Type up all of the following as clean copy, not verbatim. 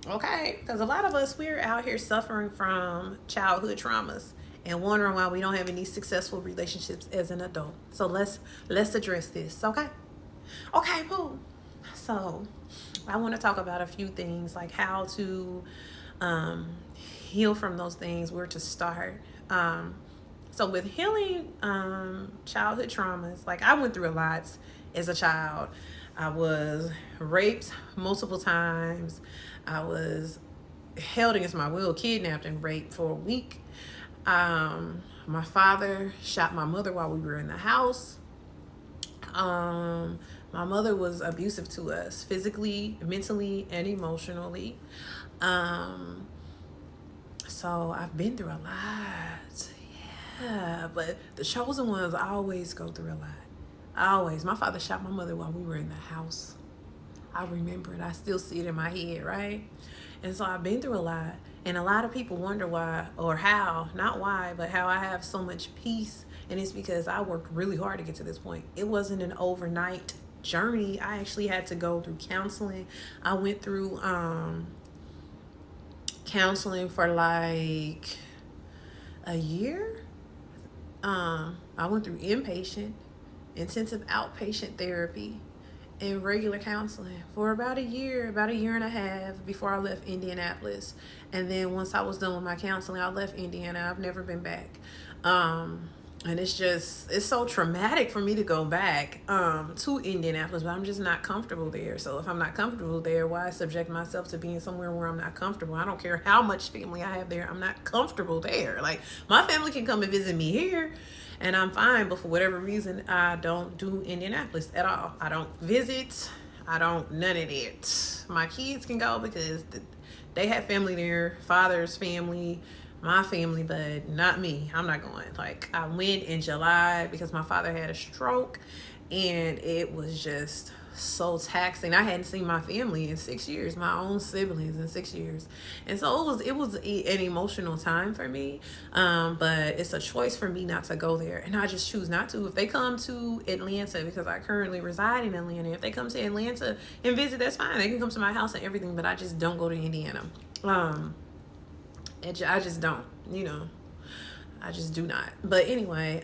Okay, because a lot of us, we're out here suffering from childhood traumas and wondering why we don't have any successful relationships as an adult. So let's address this. Okay. Okay, cool. So I want to talk about a few things, like how to um, heal from those things, where to start. So with healing childhood traumas, like I went through a lot as a child. I was raped multiple times. I was held against my will, kidnapped and raped for a week. My father shot my mother while we were in the house. My mother was abusive to us physically, mentally, and emotionally. Um, so I've been through a lot. Yeah, but the chosen ones always go through a lot. Always. My father shot my mother while we were in the house. I remember it. I still see it in my head, right? And so I've been through a lot. And a lot of people wonder why or how, not why, but how I have so much peace. And it's because I worked really hard to get to this point. It wasn't an overnight journey. I actually had to go through counseling. I went through counseling for like a year. I went through inpatient, intensive outpatient therapy, and regular counseling for about a year and a half before I left Indianapolis. And then once I was done with my counseling, I left Indiana. I've never been back. And it's so traumatic for me to go back to Indianapolis, but I'm just not comfortable there. So if I'm not comfortable there, why subject myself to being somewhere where I'm not comfortable? I don't care how much family I have there. I'm not comfortable there. Like my family can come and visit me here and I'm fine, but for whatever reason, I don't do Indianapolis at all. I don't visit. I don't none of that. My kids can go because they have family there, father's family, my family, but not me. I'm not going. Like I went in July because my father had a stroke, and it was just so taxing. I hadn't seen my family in 6 years, my own siblings in 6 years, and so it was an emotional time for me. But it's a choice for me not to go there, and I just choose not to. If they come to Atlanta, because I currently reside in Atlanta, if they come to Atlanta and visit, that's fine. They can come to my house and everything, but I just don't go to Indiana. Um, I just don't, you know, I just do not. But anyway,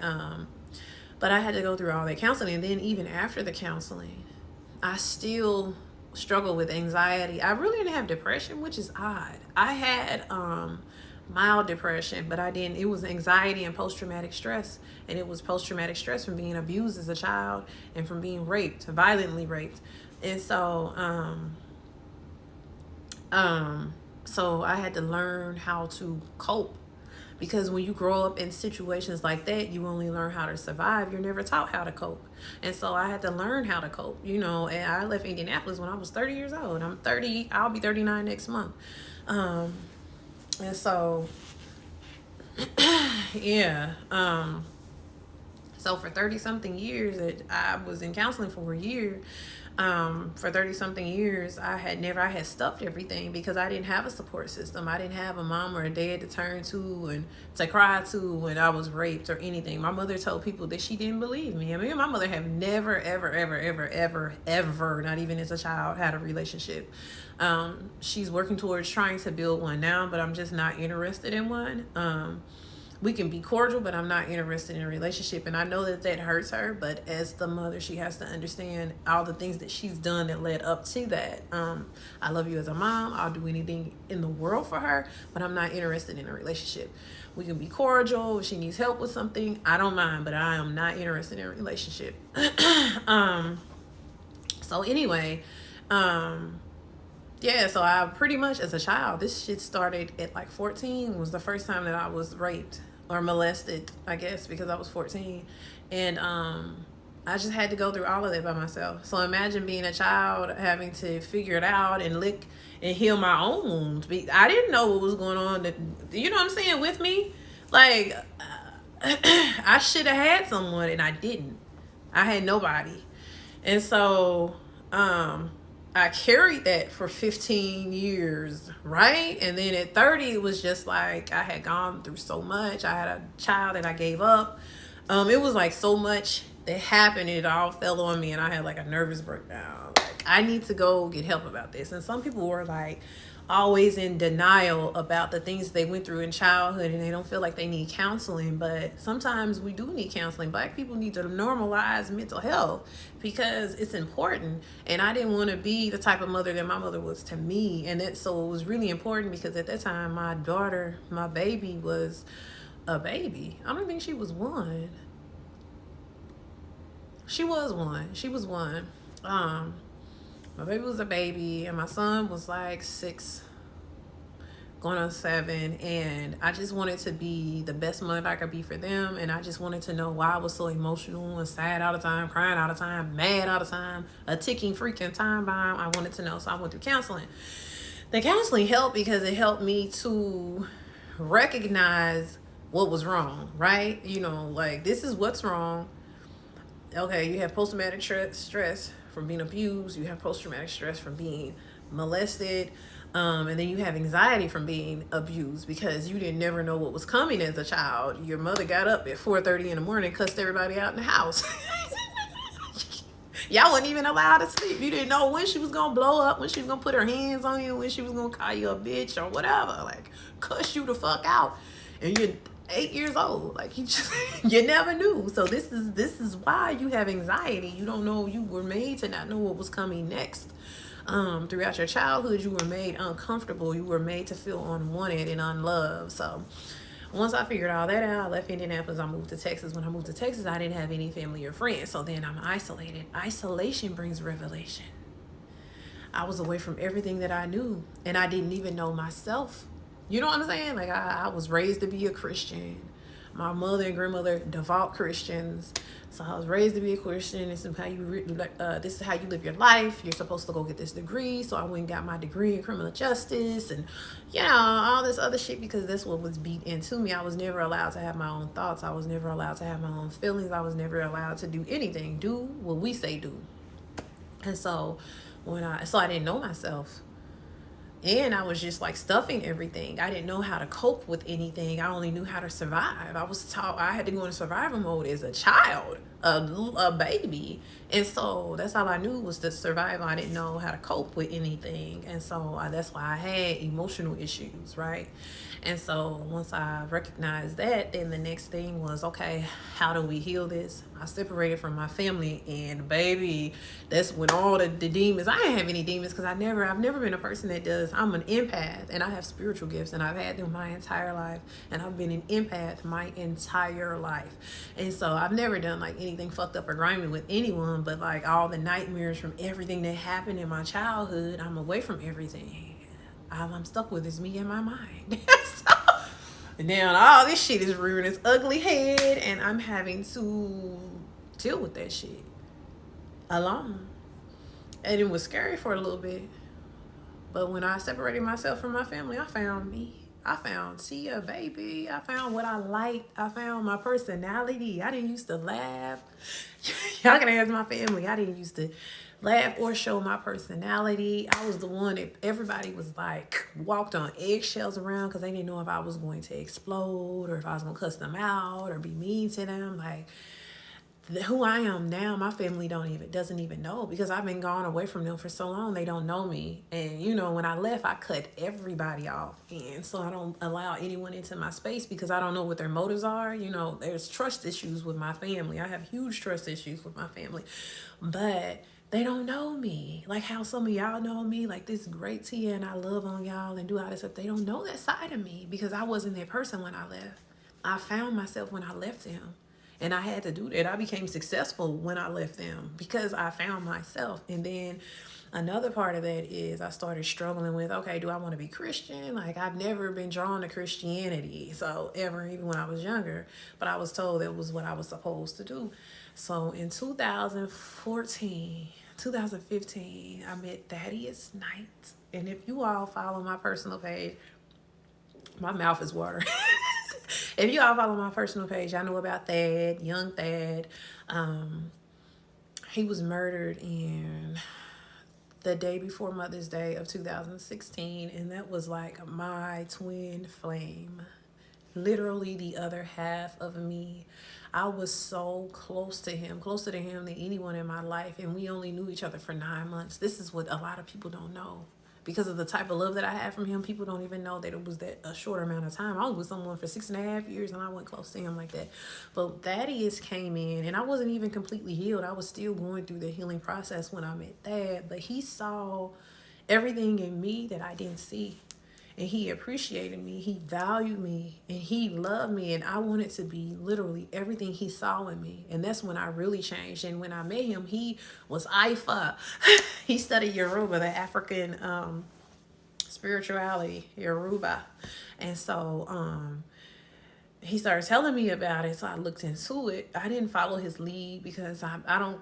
but I had to go through all that counseling. And then even after the counseling, I still struggle with anxiety. I really didn't have depression, which is odd. I had mild depression, but I didn't. It was anxiety and post traumatic stress. And it was post traumatic stress from being abused as a child and from being raped, violently raped. And so I had to learn how to cope, because when you grow up in situations like that, you only learn how to survive. You're never taught how to cope. And so I had to learn how to cope, and I left Indianapolis when I was 30 years old. I'm 30, I'll be 39 next month. Um, and so, yeah. So for 30 something years, I was in counseling for a year. For 30 something years, I had stuffed everything because I didn't have a support system. I didn't have a mom or a dad to turn to and to cry to when I was raped or anything. My mother told people that she didn't believe me. I mean, my mother have never, ever, ever, ever, ever, ever, not even as a child, had a relationship. She's working towards trying to build one now, but I'm just not interested in one. We can be cordial, but I'm not interested in a relationship. And I know that that hurts her, but as the mother, she has to understand all the things that she's done that led up to that. I love you as a mom. I'll do anything in the world for her, but I'm not interested in a relationship. We can be cordial. If she needs help with something, I don't mind, but I am not interested in a relationship. So anyway, yeah, so I pretty much, as a child, this shit started at like 14 was the first time that I was raped or molested, I guess, because I was 14. And I just had to go through all of that by myself. So imagine being a child having to figure it out and lick and heal my own wounds. I didn't know what was going on. You know what I'm saying, with me? Like, I should have had someone and I didn't. I had nobody. And so, I carried that for 15 years, right? And then at 30, it was just like I had gone through so much. I had a child that I gave up. It was like so much that happened, it all fell on me, and I had like a nervous breakdown. Like I need to go get help about this. And some people were like always in denial about the things they went through in childhood and they don't feel like they need counseling. But sometimes we do need counseling. Black people need to normalize mental health because it's important. And I didn't want to be the type of mother that my mother was to me. And that, so it was really important because at that time, my daughter, my baby, was a baby. I don't think she was one. She was one. She was one. My baby was a baby, and my son was like 6, going on 7, and I just wanted to be the best mother I could be for them, and I just wanted to know why I was so emotional and sad all the time, crying all the time, mad all the time, a ticking freaking time bomb. I wanted to know, so I went through counseling. The counseling helped because it helped me to recognize what was wrong, right? You know, like, this is what's wrong. Okay, you have post-traumatic stress from being abused, you have post-traumatic stress from being molested, and then you have anxiety from being abused because you didn't never know what was coming as a child. Your mother got up at 4:30 in the morning, cussed everybody out in the house. Y'all wasn't even allowed to sleep. You didn't know when she was gonna blow up, when she was gonna put her hands on you, when she was gonna call you a bitch or whatever. Like, cuss you the fuck out. And you're 8 years old. Like, you just you never knew. So this is why you have anxiety. You don't know. You were made to not know what was coming next. Throughout your childhood, you were made uncomfortable. You were made to feel unwanted and unloved. So once I figured all that out, I left Indianapolis. I moved to Texas. When I moved to Texas, I didn't have any family or friends. So then I'm isolated. Isolation brings revelation. I was away from everything that I knew, and I didn't even know myself. You know what I'm saying? Like, I was raised to be a Christian. My mother and grandmother, devout Christians. So I was raised to be a Christian. This is how you live your life. You're supposed to go get this degree. So I went and got my degree in criminal justice and, you know, all this other shit because that's what was beat into me. I was never allowed to have my own thoughts. I was never allowed to have my own feelings. I was never allowed to do anything. Do what we say do. And so I didn't know myself. And I was just like stuffing everything. I didn't know how to cope with anything. I only knew how to survive. I was taught I had to go into survival mode as a child, a baby. And so that's all I knew was to survive. I didn't know how to cope with anything. And so that's why I had emotional issues, right? And so once I recognized that, then the next thing was, okay, how do we heal this? I separated from my family, and baby, that's when all the demons, I didn't have any demons because I've never been a person that does, I'm an empath and I have spiritual gifts and I've had them my entire life, and I've been an empath my entire life. And so I've never done like anything fucked up or grimy with anyone, but like all the nightmares from everything that happened in my childhood, I'm away from everything. All I'm stuck with is me and my mind. So, now all this shit is rearing its ugly head, and I'm having to deal with that shit alone. And it was scary for a little bit. But when I separated myself from my family, I found me. I found Tia, baby. I found what I liked. I found my personality. I didn't used to laugh. Y'all can ask my family. I didn't used to laugh or show my personality. I was the one that everybody was like, walked on eggshells around because they didn't know if I was going to explode or if I was going to cuss them out or be mean to them. Like, who I am now, my family doesn't even know because I've been gone away from them for so long. They don't know me. And you know, when I left, I cut everybody off, and so I don't allow anyone into my space because I don't know what their motives are. You know, there's trust issues with my family. I have huge trust issues with my family, but they don't know me like how some of y'all know me, like this great Tia, and I love on y'all and do all this stuff. They don't know that side of me because I wasn't that person when I left. I found myself when I left them. And I had to do that. I became successful when I left them because I found myself. And then another part of that is I started struggling with, okay, do I want to be Christian? Like, I've never been drawn to Christianity, so ever, even when I was younger. But I was told that was what I was supposed to do. So in 2015, I met Thaddeus Knight. And if you all follow my personal page, my mouth is watering. If you all follow my personal page, I know about Thad, young Thad. He was murdered in the day before Mother's Day of 2016, and that was like my twin flame. literally the other half of me. I was so close to him, closer to him than anyone in my life, and we only knew each other for 9 months. This is what a lot of people don't know. Because of the type of love that I had from him, people don't even know that it was that a short amount of time. I was with someone for 6.5 years and I went close to him like that. But Thaddeus came in and I wasn't even completely healed. I was still going through the healing process when I met Thad. But he saw everything in me that I didn't see. And he appreciated me, he valued me, and he loved me. And I wanted to be literally everything he saw in me. And that's when I really changed. And when I met him, he was Ifa. He studied Yoruba, the African spirituality, Yoruba. And so he started telling me about it. So I looked into it. I didn't follow his lead because I don't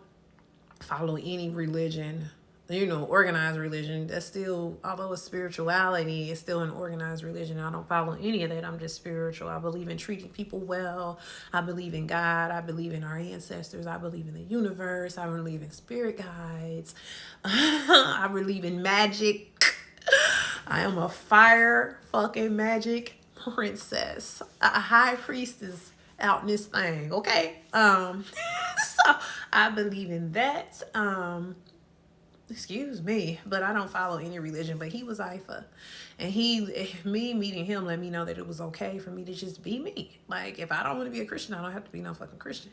follow any religion, organized religion. That's still, although it's spirituality, it's still an organized religion. I don't follow any of that. I'm just spiritual. I believe in treating people well. I believe in God. I believe in our ancestors. I believe in the universe. I believe in spirit guides. I believe in magic. I am a fire fucking magic princess, a high priestess out in this thing, okay? So I believe in that. Excuse me, but I don't follow any religion. But he was Ifa, and me meeting him let me know that it was okay for me to just be me. Like, if I don't want to be a Christian, I don't have to be no fucking Christian.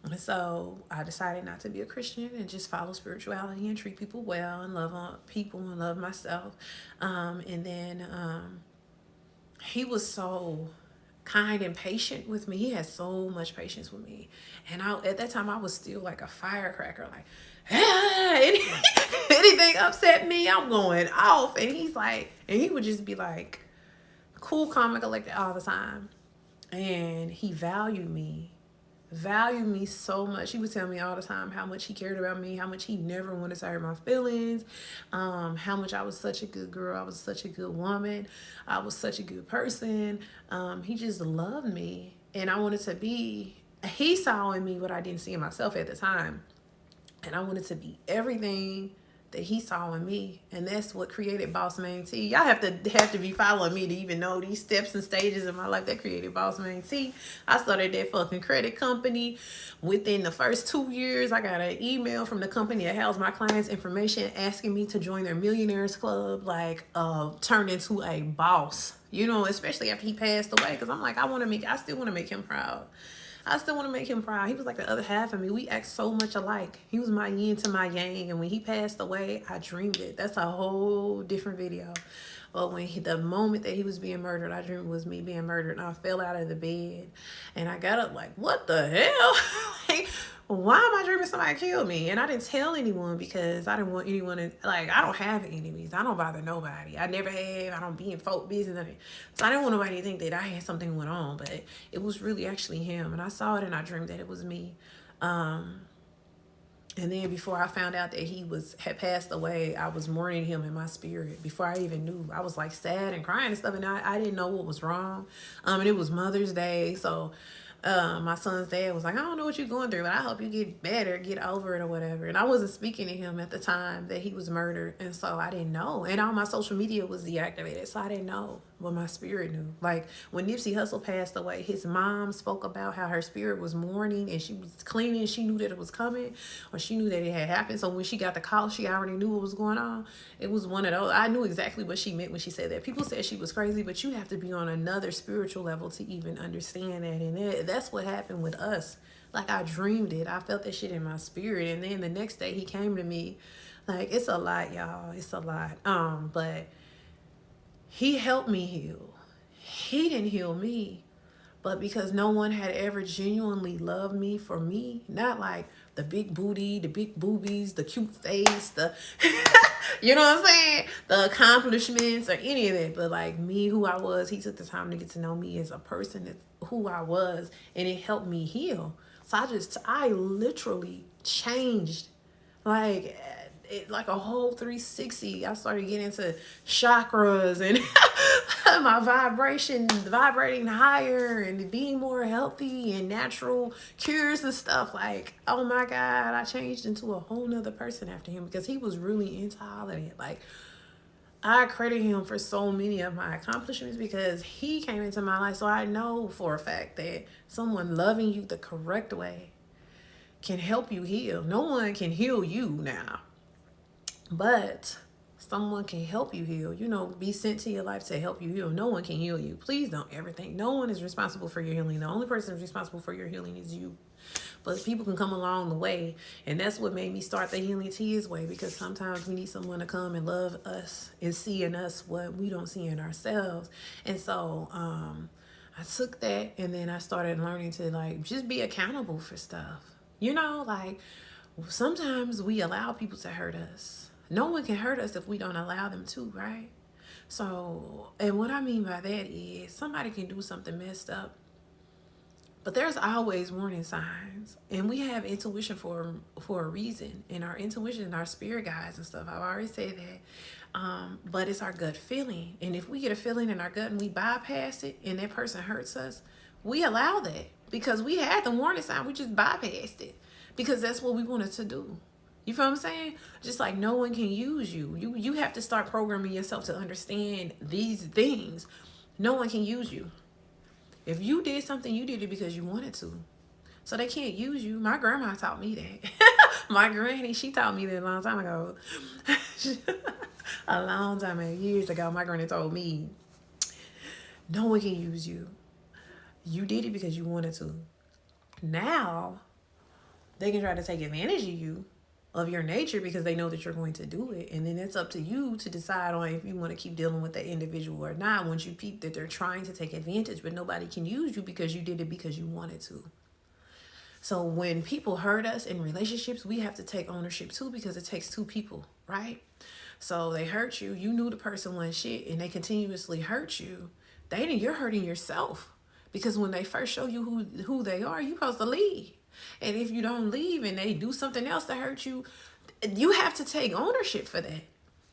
And so I decided not to be a Christian and just follow spirituality and treat people well and love on people and love myself. And then he was so kind and patient with me. He had so much patience with me. And at that time, I was still like a firecracker. Like, anything upset me, I'm going off. And he would just be like cool, calm, and collected all the time. And he valued me so much. He would tell me all the time how much he cared about me, how much he never wanted to hurt my feelings, how much I was such a good girl, I was such a good woman, I was such a good person. He just loved me, and I wanted to be, he saw in me what I didn't see in myself at the time, and I wanted to be everything that he saw in me. And that's what created Boss Man T. Y'all have to be following me to even know these steps and stages in my life that created Boss Man T. I started that fucking credit company. Within the first 2 years, I got an email from the company that housed my clients' information asking me to join their millionaires club, turned into a boss, especially after he passed away. Because I'm like, I still want to make him proud. I still want to make him proud. He was like the other half of me. We act so much alike. He was my yin to my yang. And when he passed away, I dreamed it. That's a whole different video. But the moment that he was being murdered, I dreamed it was me being murdered. And I fell out of the bed. And I got up like, what the hell? Why am I dreaming somebody killed me? And I didn't tell anyone because I didn't want anyone to, I don't have enemies. I don't bother nobody. I never have. I don't be in folk business. So I didn't want nobody to think that I had something going on. But it was really actually him. And I saw it and I dreamed that it was me. And then before I found out that he had passed away, I was mourning him in my spirit. Before I even knew, I was like sad and crying and stuff. And I didn't know what was wrong. And it was Mother's Day. So my son's dad was like, I don't know what you're going through, but I hope you get better, get over it or whatever. And I wasn't speaking to him at the time that he was murdered. And so I didn't know. And all my social media was deactivated. So I didn't know what my spirit knew. Like when Nipsey Hussle passed away, his mom spoke about how her spirit was mourning and she was cleaning. She knew that it was coming, or she knew that it had happened. So when she got the call, she already knew what was going on. It was one of those. I knew exactly what she meant when she said that. People said she was crazy, but you have to be on another spiritual level to even understand that. And that's what happened with us. Like I dreamed it. I felt that shit in my spirit. And then the next day he came to me. Like, it's a lot, y'all. It's a lot. But he helped me heal. He didn't heal me. But because no one had ever genuinely loved me for me, not like the big booty, the big boobies, the cute face, the, you know what I'm saying? The accomplishments or any of that. But like me, who I was, he took the time to get to know me as a person, that's who I was, and it helped me heal. So I literally changed. Like a whole 360. I started getting into chakras and my vibrating higher and being more healthy and natural cures and stuff. Like, oh my God, I changed into a whole nother person after him because he was really into all of it. Like, I credit him for so many of my accomplishments because he came into my life. So I know for a fact that someone loving you the correct way can help you heal. No one can heal you now, but someone can help you heal. You know, be sent to your life to help you heal. No one can heal you. Please don't ever think no one is responsible for your healing. The only person who's responsible for your healing is you. But people can come along the way, and that's what made me start the Healing Tears way, because sometimes we need someone to come and love us and see in us what we don't see in ourselves. And so I took that, and then I started learning to like just be accountable for stuff. You know, like sometimes we allow people to hurt us. No one can hurt us if we don't allow them to, right? So, and what I mean by that is somebody can do something messed up, but there's always warning signs, and we have intuition for a reason, and our intuition and our spirit guides and stuff. I've already said that, but it's our gut feeling, and if we get a feeling in our gut and we bypass it, and that person hurts us, we allow that because we had the warning sign. We just bypassed it because that's what we wanted to do. You feel what I'm saying? Just like no one can use you. You have to start programming yourself to understand these things. No one can use you. If you did something, you did it because you wanted to. So they can't use you. My grandma taught me that. My granny, she taught me that a long time ago. A long time ago, years ago, my granny told me, no one can use you. You did it because you wanted to. Now, they can try to take advantage of you, of your nature, because they know that you're going to do it. And then it's up to you to decide on if you want to keep dealing with that individual or not. Once you peep that they're trying to take advantage, but nobody can use you because you did it because you wanted to. So when people hurt us in relationships, we have to take ownership too, because it takes two people, right? So they hurt you. You knew the person wasn't shit, and they continuously hurt you. You're hurting yourself, because when they first show you who they are, you're supposed to leave. And if you don't leave and they do something else to hurt you, you have to take ownership for that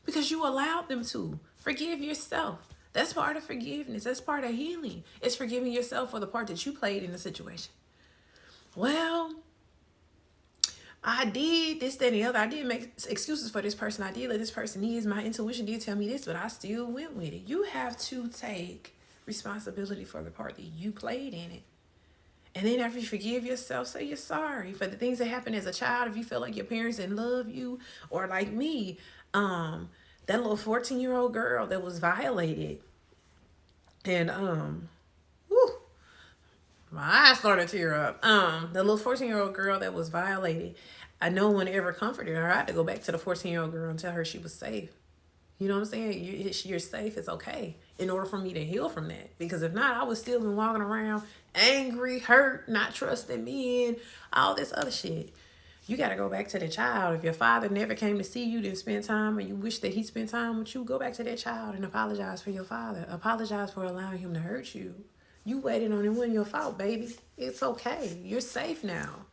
because you allowed them to. Forgive yourself. That's part of forgiveness. That's part of healing. It's forgiving yourself for the part that you played in the situation. Well, I did this, that, and the other. I did make excuses for this person. I did let this person in. My intuition did tell me this, but I still went with it. You have to take responsibility for the part that you played in it. And then after you forgive yourself, say you're sorry for the things that happened as a child. If you feel like your parents didn't love you, or like me, that little 14-year-old girl that was violated. And whew, my eyes started to tear up. The little 14-year-old girl that was violated, no one ever comforted her. I had to go back to the 14-year-old girl and tell her she was safe. You know what I'm saying? You're safe. It's okay. In order for me to heal from that. Because if not, I would still be walking around angry, hurt, not trusting men, all this other shit. You got to go back to the child. If your father never came to see you, didn't spend time, and you wish that he spent time with you, go back to that child and apologize for your father. Apologize for allowing him to hurt you. You waited on it. It wasn't your fault, baby. It's okay. You're safe now.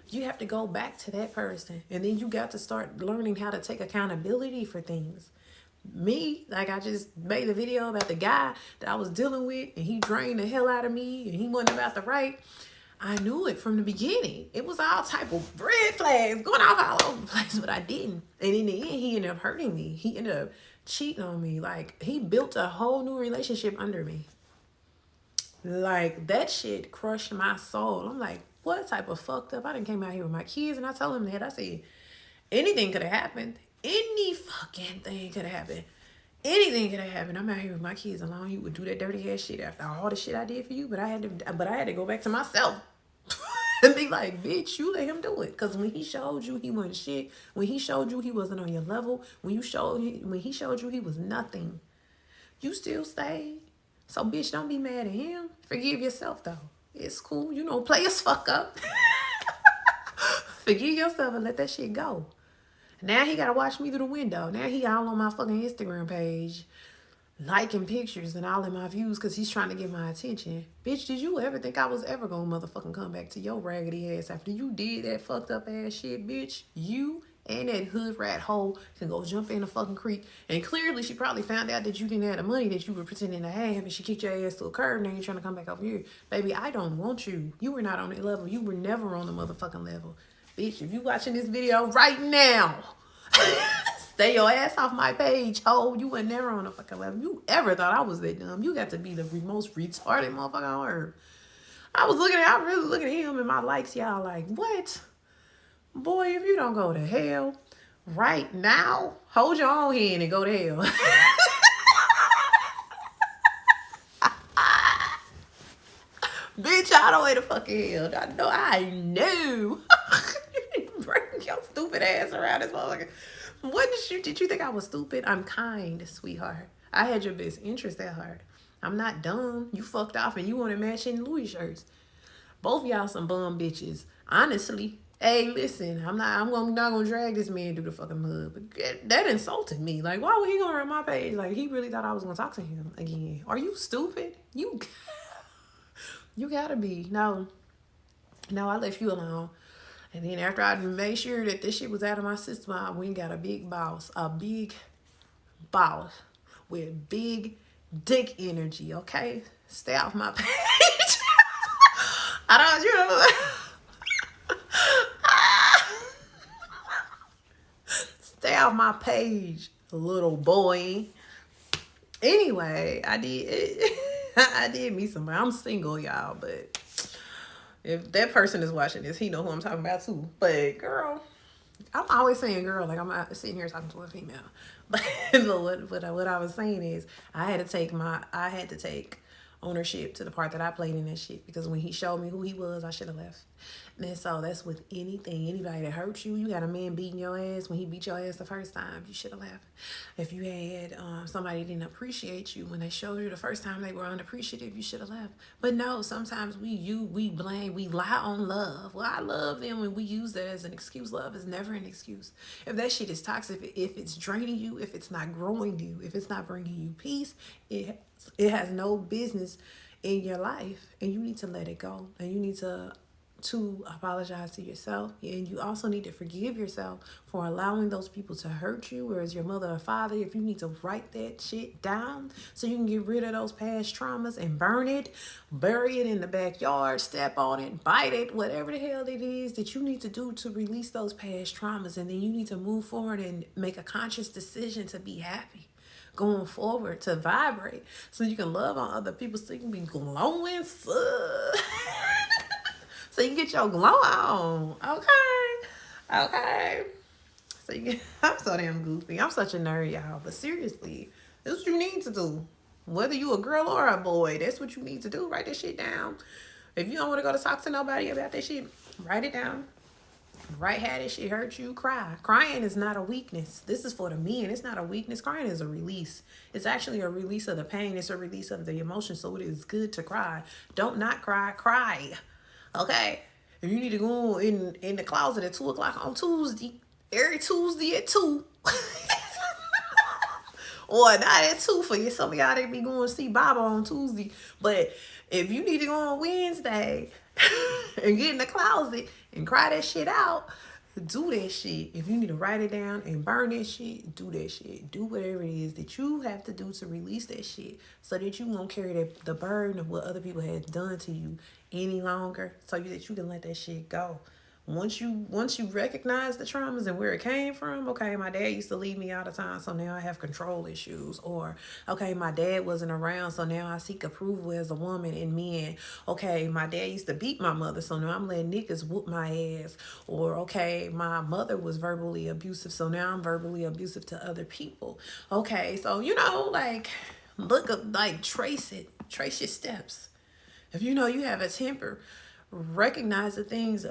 You have to go back to that person. And then you got to start learning how to take accountability for things. Me, like I just made a video about the guy that I was dealing with, and he drained the hell out of me, and he wasn't about the right. I knew it from the beginning. It was all type of red flags going off all over the place, but I didn't. And in the end, he ended up hurting me. He ended up cheating on me. Like, he built a whole new relationship under me. Like, that shit crushed my soul. I'm like, what type of fucked up? I done came out here with my kids, and I told him that. I said, anything could have happened. Any fucking thing could have happened. Anything could have happened. I'm out here with my kids alone. You would do that dirty ass shit after all the shit I did for you. But I had to go back to myself and be like, bitch, you let him do it. Because when he showed you he wasn't shit, when he showed you he wasn't on your level, when he showed you he was nothing, you still stayed. So bitch, don't be mad at him. Forgive yourself though. It's cool. You know, play as fuck up. Forgive yourself and let that shit go. Now he got to watch me through the window. Now he all on my fucking Instagram page, liking pictures and all in my views because he's trying to get my attention. Bitch, did you ever think I was ever going to motherfucking come back to your raggedy ass after you did that fucked up ass shit, bitch? You and that hood rat hoe can go jump in the fucking creek. And clearly she probably found out that you didn't have the money that you were pretending to have, and she kicked your ass to a curb. Now you're trying to come back over here. Baby, I don't want you. You were not on that level. You were never on the motherfucking level. Bitch, if you watching this video right now, Stay your ass off my page, ho. You were never on a fucking level. You ever thought I was that dumb? You got to be the most retarded motherfucker on earth. I really looking at him and my likes, y'all like, what? Boy, if you don't go to hell right now, hold your own hand and go to hell. Bitch, I don't way to fucking hell. I know. Bring your stupid ass around this motherfucker. What did you think I was stupid? I'm kind, sweetheart. I had your best interest at heart. I'm not dumb. You fucked off and you wanted matching Louis shirts. Both y'all some bum bitches. Honestly. Hey, listen, not gonna drag this man through the fucking mud. But that insulted me. Like, why would he go around my page? Like, he really thought I was gonna talk to him again. Are you stupid? You gotta be. No, I left you alone. And then after I made sure that this shit was out of my system, I went and got a big boss with big dick energy. Okay, stay off my page. I don't, stay off my page, little boy. Anyway, I did meet somebody. I'm single, y'all, but if that person is watching this, he know who I'm talking about too. But girl, I'm always saying girl, like I'm not sitting here talking to a female. But what I was saying is I had to take ownership to the part that I played in that shit, because when he showed me who he was, I should have left. And so that's with anything. Anybody that hurts you, you got a man beating your ass. When he beat your ass the first time, you should have left. If you had somebody didn't appreciate you when they showed you the first time, they were unappreciative, you should have left. But no, sometimes we lie on love. Well, I love them when we use that as an excuse. Love is never an excuse. If that shit is toxic, if it's draining you, if it's not growing you, if it's not bringing you peace, it has no business in your life, and you need to let it go, and you need to apologize to yourself, and you also need to forgive yourself for allowing those people to hurt you, or as your mother or father. If you need to write that shit down so you can get rid of those past traumas and burn it, bury it in the backyard, step on it, bite it, whatever the hell it is that you need to do to release those past traumas, and then you need to move forward and make a conscious decision to be happy going forward, to vibrate, so you can love on other people, so you can be glowing, so you can get your glow on. Okay. So I'm so damn goofy. I'm such a nerd, y'all. But seriously, this is what you need to do. Whether you a girl or a boy, that's what you need to do. Write that shit down. If you don't want to go to talk to nobody about that shit, write it down. Right, how that shit hurt you, cry. Crying is not a weakness. This is for the men. It's not a weakness. Crying is a release. It's actually a release of the pain. It's a release of the emotion. So it is good to cry. Don't not cry. Cry. Okay? If you need to go in the closet at 2 o'clock on Tuesday, every Tuesday at 2. Or not at 2 for you. Some of y'all that be going to see Baba on Tuesday. But if you need to go on Wednesday and get in the closet and cry that shit out, do that shit. If you need to write it down and burn that shit, do that shit. Do whatever it is that you have to do to release that shit, so that you won't carry the burden of what other people have done to you any longer, so that you can let that shit go. Once you recognize the traumas and where it came from, okay, my dad used to leave me all the time, so now I have control issues. Or, okay, my dad wasn't around, so now I seek approval as a woman and men. Okay, my dad used to beat my mother, so now I'm letting niggas whoop my ass. Or, okay, my mother was verbally abusive, so now I'm verbally abusive to other people. Okay, so, trace it. Trace your steps. If you know you have a temper, recognize the things.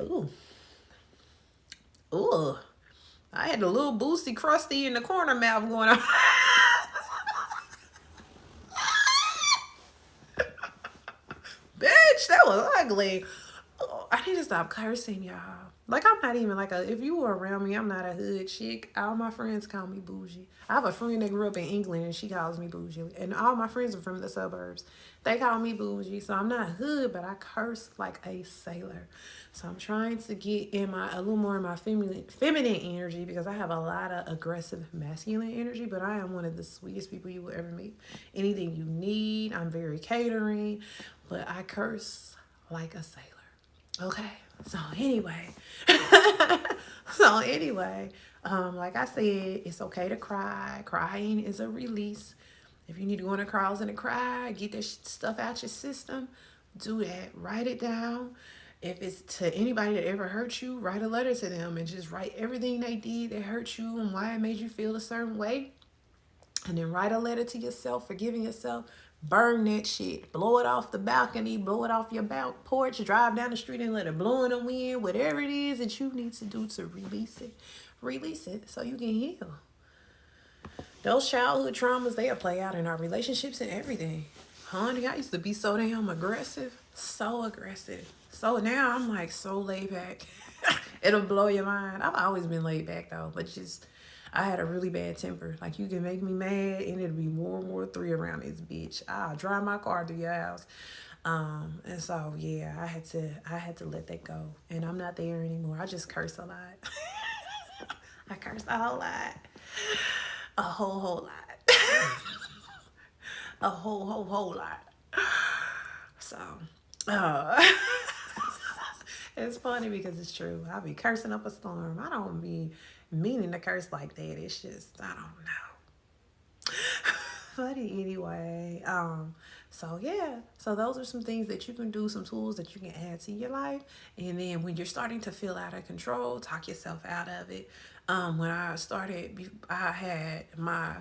Ooh, I had a little boosty crusty in the corner mouth going on. Bitch, that was ugly. Oh, I need to stop cursing, y'all. Like, I'm not even if you were around me, I'm not a hood chick. All my friends call me bougie. I have a friend that grew up in England and she calls me bougie. And all my friends are from the suburbs. They call me bougie. So I'm not hood, but I curse like a sailor. So I'm trying to get a little more in my feminine energy, because I have a lot of aggressive masculine energy, but I am one of the sweetest people you will ever meet. Anything you need, I'm very catering, but I curse like a sailor. Okay, so anyway, So anyway, like I said, it's okay to cry. Crying is a release. If you need to go in a closet and cry, get that stuff out your system, do that. Write it down. If it's to anybody that ever hurt you, write a letter to them and just write everything they did that hurt you and why it made you feel a certain way. And then write a letter to yourself, forgiving yourself. Burn that shit. Blow it off the balcony. Blow it off your back porch. Drive down the street and let it blow in the wind. Whatever it is that you need to do to release it. Release it so you can heal. Those childhood traumas, they'll play out in our relationships and everything. Honey, I used to be so damn aggressive. So aggressive. So now I'm like so laid back. It'll blow your mind. I've always been laid back though, but just I had a really bad temper. Like you can make me mad and it'll be World War III around this bitch. I'll drive my car through your house. And so yeah, I had to let that go. And I'm not there anymore. I just curse a lot. I curse a whole lot. A whole lot. A whole lot. So, uh, it's funny because it's true. I be cursing up a storm. I don't be meaning to curse like that. It's just, I don't know. But anyway, so yeah. So those are some things that you can do, some tools that you can add to your life. And then when you're starting to feel out of control, talk yourself out of it. When I started, I had my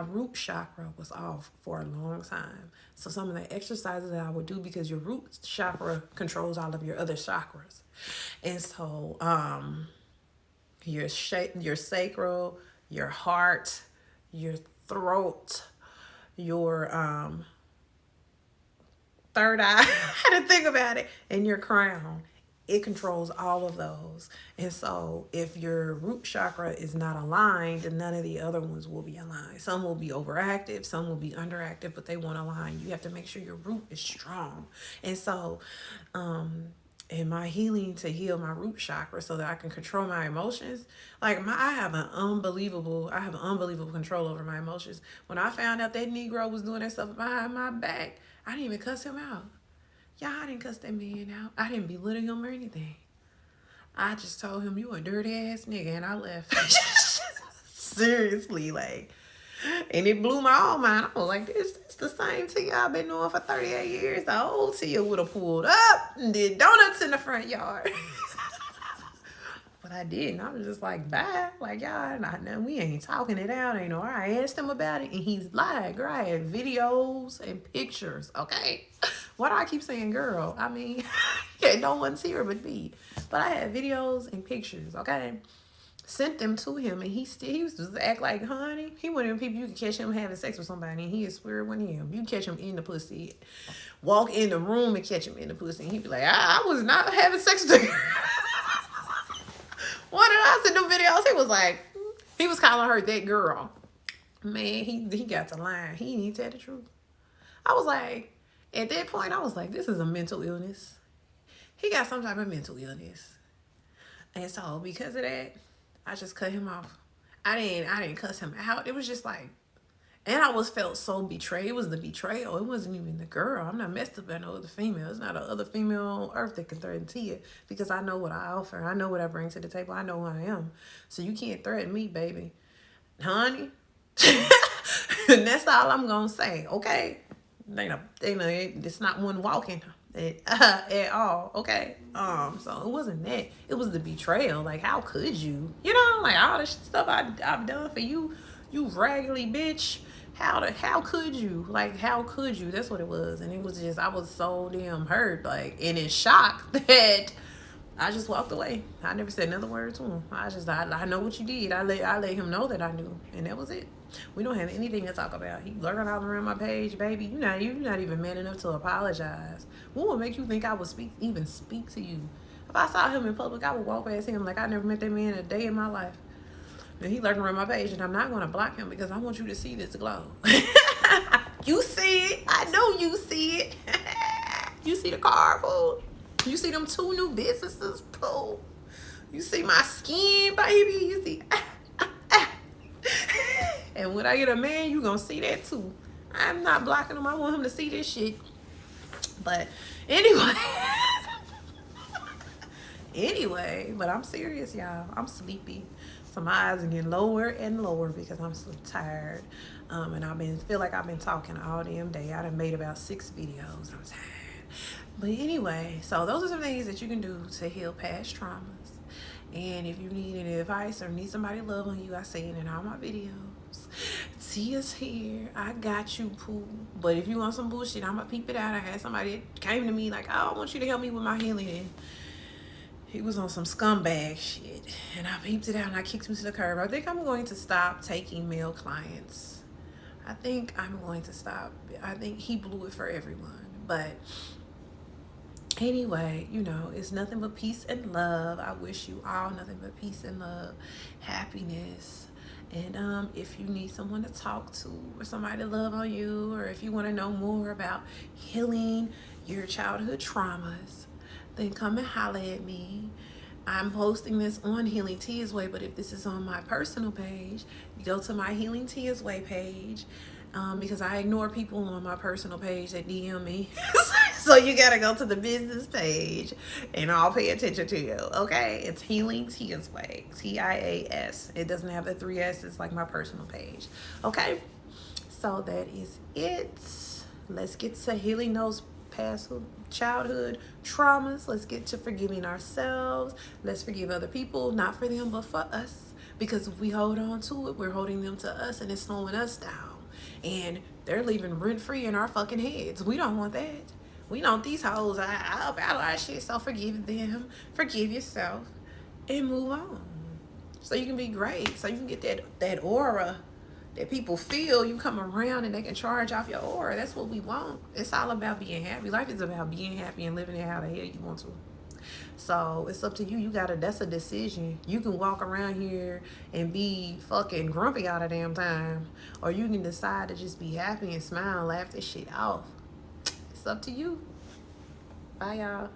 root chakra was off for a long time. So some of the exercises that I would do, because your root chakra controls all of your other chakras. And so your sacral, your heart, your throat, your third eye, I had to think about it, and your crown. It controls all of those. And so if your root chakra is not aligned, then none of the other ones will be aligned. Some will be overactive, some will be underactive, but they won't align. You have to make sure your root is strong. And so in my healing to heal my root chakra so that I can control my emotions, like I have an unbelievable control over my emotions. When I found out that Negro was doing that stuff behind my back, I didn't even cuss him out. Yeah, I didn't cuss that man out. I didn't belittle him or anything. I just told him, you a dirty ass nigga, and I left. Seriously, like, and it blew my own mind. I was like, this is the same Tia I've been doing for 38 years. The old Tia would have pulled up and did donuts in the front yard. But I didn't. I was just like, bye. Like, y'all, we ain't talking it out. Ain't no, I asked him about it, and he's like, girl, I had videos and pictures, okay? Why do I keep saying girl? I mean, yeah, no one's here but me. But I had videos and pictures, okay? Sent them to him, and he used to act like, honey, he one of them people you can catch him having sex with somebody, and he swear it wasn't him. You catch him in the pussy. Walk in the room and catch him in the pussy, and he'd be like, I was not having sex with her. One of I seen them videos, he was calling her that girl. Man, he got to lying. He didn't tell the truth. I was like, at that point, I was like, this is a mental illness. He got some type of mental illness. And so because of that, I just cut him off. I didn't cuss him out. It was just like, and I felt so betrayed. It was the betrayal. It wasn't even the girl. I'm not messed up by no other female. It's not another female on earth that can threaten Tia, because I know what I offer. I know what I bring to the table. I know who I am. So you can't threaten me, baby. Honey. And that's all I'm going to say, okay? It's not one walking at all, okay? So it wasn't that. It was the betrayal. Like, how could you? You know, like all the stuff I've done for you, you raggedy bitch. How could you? Like, how could you? That's what it was. And it was just, I was so damn hurt, like, and in shock that I just walked away. I never said another word to him. I know what you did. I let him know that I knew, and that was it. We don't have anything to talk about. He lurking all around my page, baby. You're not even man enough to apologize. What would make you think I would even speak to you? If I saw him in public, I would walk past him like I never met that man a day in my life. And he lurking around my page, and I'm not going to block him because I want you to see this glow. You see it. I know you see it. You see the car, fool. You see them 2 new businesses, fool. You see my skin, baby. You see. And when I get a man, you going to see that too. I'm not blocking him. I want him to see this shit. But anyway. Anyway, but I'm serious, y'all. I'm sleepy. So my eyes are getting lower and lower because I'm so tired. And feel like I've been talking all damn day. I done made about 6 videos. I'm tired. But anyway, so those are some things that you can do to heal past traumas. And if you need any advice or need somebody to love on you, I say it in all my videos. Tia's here. I got you, Pooh. But if you want some bullshit, I'm gonna peep it out. I had somebody that came to me like, oh, I want you to help me with my healing. He was on some scumbag shit. And I peeped it out and I kicked him to the curb. I think I'm going to stop taking male clients. I think I'm going to stop. I think he blew it for everyone. But anyway, it's nothing but peace and love. I wish you all nothing but peace and love, happiness. And if you need someone to talk to or somebody to love on you, or if you want to know more about healing your childhood traumas, then come and holler at me. I'm posting this on Healing Tia's Way, but if this is on my personal page, go to my Healing Tia's Way page, because I ignore people on my personal page that DM me. So you gotta go to the business page and I'll pay attention to you, okay? It's Healing Tia's Way, TIAS. It doesn't have the 3 S's like my personal page, okay? So that is it. Let's get to healing those past childhood traumas. Let's get to forgiving ourselves. Let's forgive other people, not for them, but for us. Because if we hold on to it, we're holding them to us and it's slowing us down. And they're living rent-free in our fucking heads. We don't want that. We don't these hoes out our shit. So forgive them, forgive yourself, and move on. So you can be great. So you can get that aura that people feel. You come around and they can charge off your aura. That's what we want. It's all about being happy. Life is about being happy and living it how the hell you want to. So it's up to you. That's a decision. You can walk around here and be fucking grumpy all the damn time, or you can decide to just be happy and smile and laugh this shit off. It's up to you. Bye, y'all.